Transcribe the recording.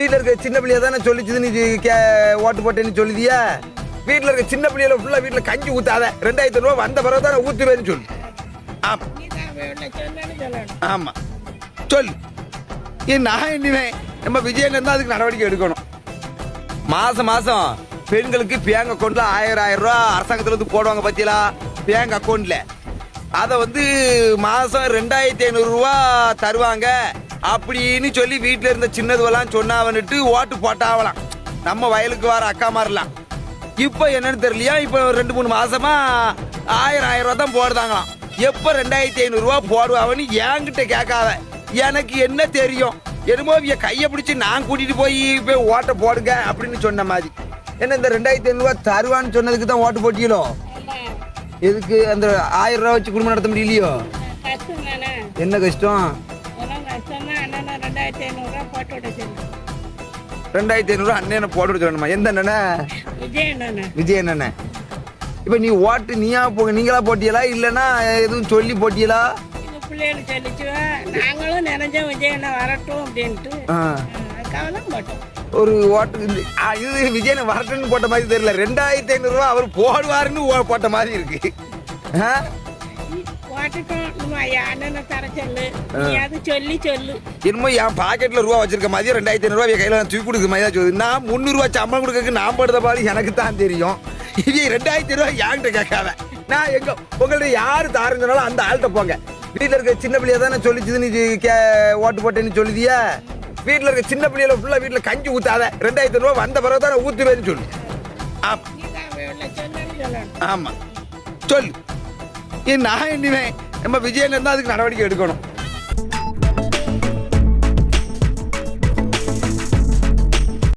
வீட்டில் இருக்க சின்ன பிள்ளைய தானே சொல்லிச்சுது நீ ஓட்டு போட்டேன்னு சொல்லுதியா? வீட்டில் இருக்க சின்ன பிள்ளையில ஃபுல்லாக வீட்டில் கஞ்சி ஊற்றாத 2000 ரூபா வந்த பிறகு தானே ஊற்றுவேன்னு சொல்லு. ஆமாம் ஆமாம் சொல்லு. நான் என்னவேன் நம்ம விஜயன் தான் அதுக்கு நடவடிக்கை எடுக்கணும். மாதம் மாதம் பெண்களுக்கு பேங்க் அக்கௌண்ட்ல 1000 ரூபா அரசாங்கத்துல இருந்து போடுவாங்க பத்தியலா பேங்க் அக்கௌண்ட்ல. அதை மாதம் 2500 ரூபா தருவாங்க அப்படின்னு சொல்லி வீட்டில் இருந்த சின்னதுவெல்லாம் சொன்னாவன்னுட்டு ஓட்டு போட்டாவலாம் நம்ம வயலுக்கு வர அக்கா மாறலாம். இப்போ என்னன்னு தெரியலையா, இப்போ 2-3 மாசமா 1000 ரூபா தான் போடுதாங்களாம். எப்போ 2500 ரூபா போடுவாவன்னு என்கிட்ட கேட்காத, எனக்கு என்ன தெரியும்? என்னமோ கையை பிடிச்சி நான் கூட்டிட்டு போய் ஓட்ட போடுங்க அப்படின்னு சொன்ன மாதிரி. என்ன இந்த 2500 ரூபா தருவான்னு சொன்னதுக்கு தான் ஓட்டு போட்டியலோ? எதுக்கு அந்த 1000 ரூபா வச்சு குடும்பம் நடத்த முடியலையோ? என்ன கஷ்டம்? 2500 ரூபா அண்ணனை போட்டு விட சொல்லணுமா? எந்த அண்ணன்? விஜய் அண்ணன். இப்ப நீ ஓட்டு நீயா நீங்களா போட்டியலா இல்லன்னா எதுவும் சொல்லி போட்டியலா? பிள்ளைகள் சொல்லிச்சுவா, நாங்களும் நினைஞ்சோம் விஜய் அண்ணன் வரட்டும் அப்படின்ட்டு போட்டோம். ஒரு ஓட்டு இது விஜயனை வரட்டுன்னு போட்ட மாதிரி தெரியல, 2500 ரூபா அவர் போடுவாருன்னு போட்ட மாதிரி இருக்கு. என்னமோ என் பாக்கெட்ல ரூபா வச்சிருக்க மாதிரி 2500 ரூபா கையில தூக்கி கொடுக்க மாதிரி தான் சொல்லுது. நான் 300 ரூபா சம்பளம் கொடுக்க நான் படுத்த பாடு எனக்கு தான் தெரியும். இது 2000 ரூபா என்கிட்ட கேட்காத. நான் எங்க உங்கள்ட்ட யாரு தாருங்கனாலும் அந்த ஆள்கிட்ட போங்க. வீட்டில் இருக்க சின்ன பிள்ளைய தானே சொல்லிச்சுது நீ ஓட்டு போட்டேன்னு சொல்லுதியா? வீட்டில் இருக்க சின்ன பிள்ளையில ஃபுல்லாக வீட்டில் கஞ்சி ஊற்றாத 2000 ரூபா வந்த பிறகு தானே ஊற்றுவேன்னு சொல்லு. ஆமாம் ஆமாம் சொல்லு. நான் என்னவேன் நம்ம விஜயன் தான் அதுக்கு நடவடிக்கை எடுக்கணும்.